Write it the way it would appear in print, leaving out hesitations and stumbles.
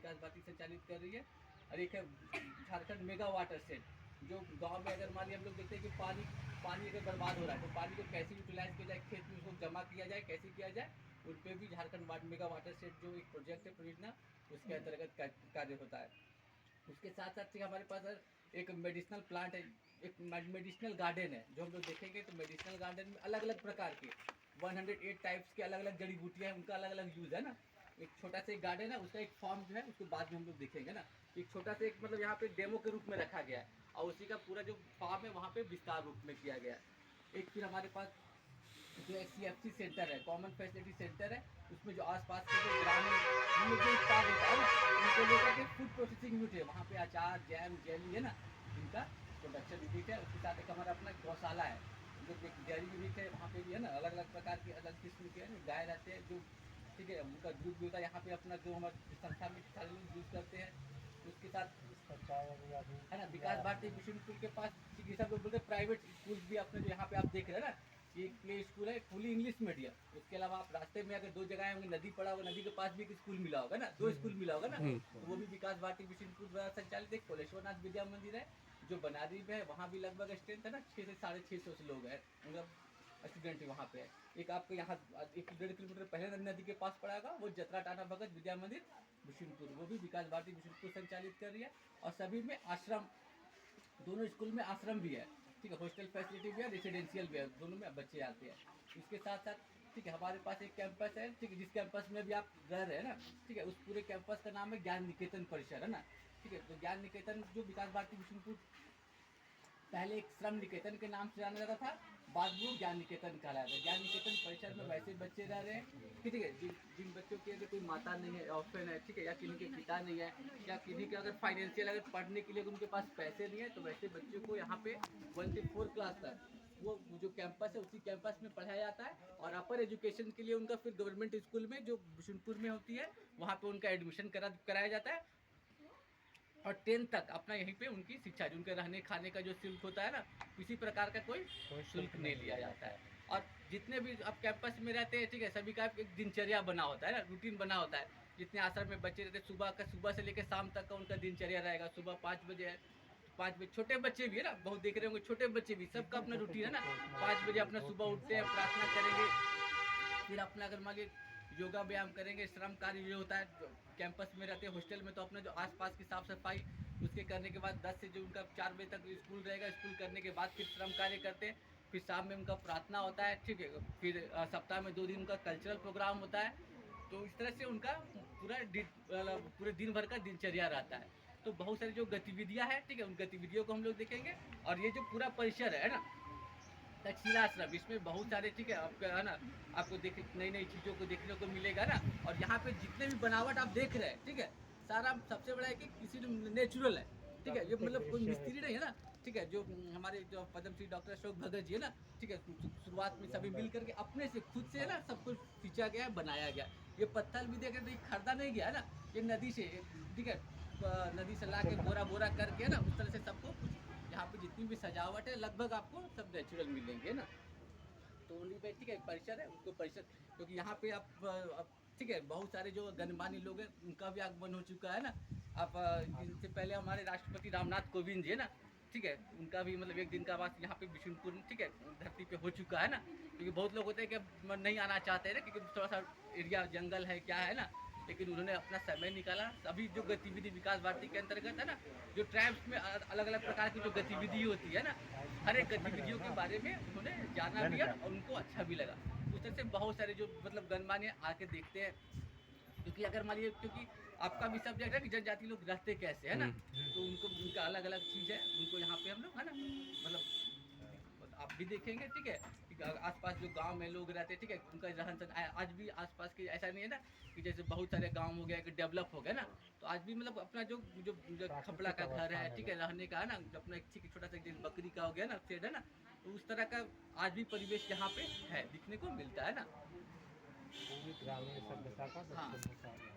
विकास भारती संचालित कर रही है। और एक है झारखंड मेगा वाटर सेट, जो गांव में अगर मान लीजिए हम लोग देखते हैं कि पानी अगर बर्बाद हो रहा है तो पानी को कैसे यूटिलाइज किया जाए, खेत में उसको जमा किया जाए, कैसे किया जाए, उन पर भी झारखंड मेगा वाटर सेट जो एक प्रोजेक्ट है परियोजना, उसके अंतर्गत कार्य होता है। उसके साथ साथ हमारे पास एक मेडिसिनल प्लांट है, एक मेडिसिनल गार्डन है, जो हम लोग देखेंगे तो मेडिसिनल गार्डन में अलग अलग प्रकार के 108 टाइप्स के अलग अलग जड़ी बूटियाँ हैं, उनका अलग अलग यूज़ है ना। एक छोटा सा एक गार्डन है, उसका एक फॉर्म जो है उसको बाद में हम लोग देखेंगे ना। एक छोटा सा एक मतलब यहाँ पे डेमो के रूप में रखा गया है, और उसी का पूरा जो फॉर्म है वहाँ पे विस्तार रूप में किया गया है। एक फिर हमारे पास जो CFC सेंटर है, कॉमन फैसिलिटी सेंटर है, उसमें जो आसपास के जो ग्रामीण जो उत्पाद होता है ना, उनको लेकर के फूड प्रोसेसिंग यूनिट है, वहाँ पे अचार, जैम, जेली है ना, इनका प्रोडक्शन यूनिट है। उसके साथ एक हमारा अपना गौशाला है, जो डेयरी यूनिट है, वहाँ पे भी है ना अलग अलग प्रकार के अलग किस्म के गाय रहते हैं, जो ठीक है उनका दूध भी होता है यहाँ पे अपना, जो हमारे संस्था में सारे लोग यूज़ करते हैं। उसके साथ है ना विकास भारती मिशन स्कूल के पास ये सब लोग बोलते हैं प्राइवेट स्कूल भी अपने जो यहाँ पे आप देख रहे हैं ना, ये एक प्ले स्कूल है फुली इंग्लिश मीडियम। उसके अलावा आप रास्ते में अगर 2 जगह होंगे, नदी पड़ा होगा, नदी के पास भी एक स्कूल मिला होगा ना, 2 स्कूल मिला होगा ना, तो वो भी विकास भारती मिशन स्कूल द्वारा संचालित एक कोलेश्वरनाथ विद्या मंदिर है, जो बनारही में है। वहाँ भी लगभग स्ट्रेंथ है ना 600 से 650 लोग हैं, मतलब स्टूडेंट वहाँ पे है। एक आपको यहाँ 1-1.5 किलोमीटर पहले नदी के पास पड़ा होगा, वो जतरा टाना भगत विद्या मंदिर बिशुनपुर, वो भी विकास भारती बिशुनपुर संचालित कर रही है। और सभी में आश्रम, दोनों स्कूल में आश्रम भी है, ठीक है, हॉस्टल फैसिलिटी भी है, रेसिडेंशियल भी है, दोनों में बच्चे आते हैं। इसके साथ साथ ठीक है हमारे पास एक कैंपस है, ठीक है, जिस कैंपस में भी आप रह रहे हैं ना, ठीक है, उस पूरे कैंपस का नाम है ज्ञान निकेतन परिसर, है ना। ठीक है, तो ज्ञान निकेतन जो विकास भारती बिशुनपुर पहले एक श्रम निकेतन के नाम से जाना जाता था, बाद में वो ज्ञान निकेतन कहलाया था। ज्ञान निकेतन परिसर में वैसे बच्चे रह रहे हैं, ठीक है, जिन बच्चों की अगर कोई माता नहीं है, ऑर्फन है, ठीक है, या किन्हीं के पिता नहीं है, या किन्हीं के अगर फाइनेंशियल अगर पढ़ने के लिए उनके पास पैसे नहीं है, तो वैसे बच्चों को यहाँ पे 1 से 4 क्लास तक वो जो कैंपस है उसी कैंपस में पढ़ाया जाता है। और अपर एजुकेशन के लिए उनका फिर गवर्नमेंट स्कूल में जो बिशुनपुर में होती है, वहाँ पे उनका एडमिशन कराया जाता है। और 10 तक अपना यहीं पे उनकी शिक्षा, जो उनके रहने खाने का जो शुल्क होता है ना, किसी प्रकार का कोई शुल्क नहीं लिया जाता है। और जितने भी आप कैंपस में रहते हैं, ठीक है, सभी का एक दिनचर्या बना होता है ना, रूटीन बना होता है। जितने आश्रम में बच्चे रहते हैं, सुबह से लेकर शाम तक का उनका दिनचर्या रहेगा। सुबह 5 बजे है, 5 बजे छोटे बच्चे भी है ना, बहुत देख रहे होंगे, छोटे बच्चे भी, सबका अपना रूटीन है ना। 5 बजे अपना सुबह उठते हैं, प्रार्थना करेंगे, फिर अपना अगर मान लीजिए योगा व्यायाम करेंगे, श्रम कार्य जो होता है कैंपस में रहते हैं, हॉस्टल में तो अपना जो आसपास की साफ सफाई उसके करने के बाद 10 से जो उनका 4 बजे तक स्कूल रहेगा, स्कूल करने के बाद फिर श्रम कार्य करते हैं। फिर शाम में उनका प्रार्थना होता है, ठीक है, फिर सप्ताह में 2 दिन उनका कल्चरल प्रोग्राम होता है। तो इस तरह से उनका पूरे दिन भर का दिनचर्या रहता है। तो बहुत सारी जो गतिविधियां हैं, ठीक है, उन गतिविधियों को हम लोग देखेंगे। और ये जो पूरा परिसर है ना तक्षशिला आश्रम, इसमें बहुत सारे, ठीक है, आपका है ना, आपको देख नई नई चीज़ों को देखने को मिलेगा ना। और यहाँ पे जितने भी बनावट आप देख रहे हैं, ठीक है, सारा सबसे बड़ा है कि किसी नेचुरल है, ठीक है, ये मतलब कोई मिस्त्री नहीं है ना, ठीक है, जो हमारे जो पद्मश्री डॉक्टर अशोक भगत जी है ना, ठीक है, शुरुआत में सभी मिल करके अपने से खुद से है ना सब कुछ सींचा गया है, बनाया गया। ये पत्थर भी देख रहे थे, खरीदा नहीं गया है ना, ये नदी से, ठीक है, नदी से ला के बोरा बोरा करके है ना, उस तरह से सबको कुछ यहाँ पे जितनी भी सजावट है लगभग आपको सब नेचुरल मिलेंगे ना। तो उन्हीं पे ठीक है परिषद है, उनको परिषद, क्योंकि यहाँ पे आप ठीक है बहुत सारे जो गणमान्य लोग हैं उनका भी आगमन हो चुका है ना। आप जिनसे पहले हमारे राष्ट्रपति रामनाथ कोविंद जी है ना, ठीक है, उनका भी मतलब एक दिन का वास यहाँ पे बिशुनपुर, ठीक है, धरती पे हो चुका है ना। क्योंकि बहुत लोग होते हैं कि नहीं आना चाहते हैं ना, क्योंकि थोड़ा सा एरिया जंगल है क्या है ना, लेकिन उन्होंने अपना समय निकाला। सभी जो गतिविधि विकास भारती के अंतर्गत है ना, जो ट्राइब्स में अलग अलग प्रकार की जो गतिविधि होती है ना, हर एक गतिविधियों के बारे में उन्होंने जाना भी है और उनको अच्छा भी लगा। उस तरह से बहुत सारे जो मतलब गणमान्य आके देखते हैं, क्योंकि अगर मान लीजिए, क्योंकि आपका भी सब्जेक्ट है कि जनजाति लोग रहते कैसे है ना, तो उनको उनका अलग अलग चीज़ है, उनको यहाँ पे हम लोग है ना मतलब आप भी देखेंगे, ठीक है, कि आसपास जो गांव में लोग रहते हैं, ठीक है, उनका रहन सहन आज भी आसपास के ऐसा नहीं है ना कि जैसे बहुत सारे गांव हो गया कि डेवलप हो गया ना, तो आज भी मतलब अपना जो खपड़ा का घर है, ठीक है, रहने का है ना, जो अपना एक ठीक छोटा सा जैसे बकरी का हो गया ना शेड है ना, तो उस तरह का आज भी परिवेश यहाँ पे है, दिखने को मिलता है ना। पूरी ग्रामीण सभ्यता का हाँ, दर्शन होता है।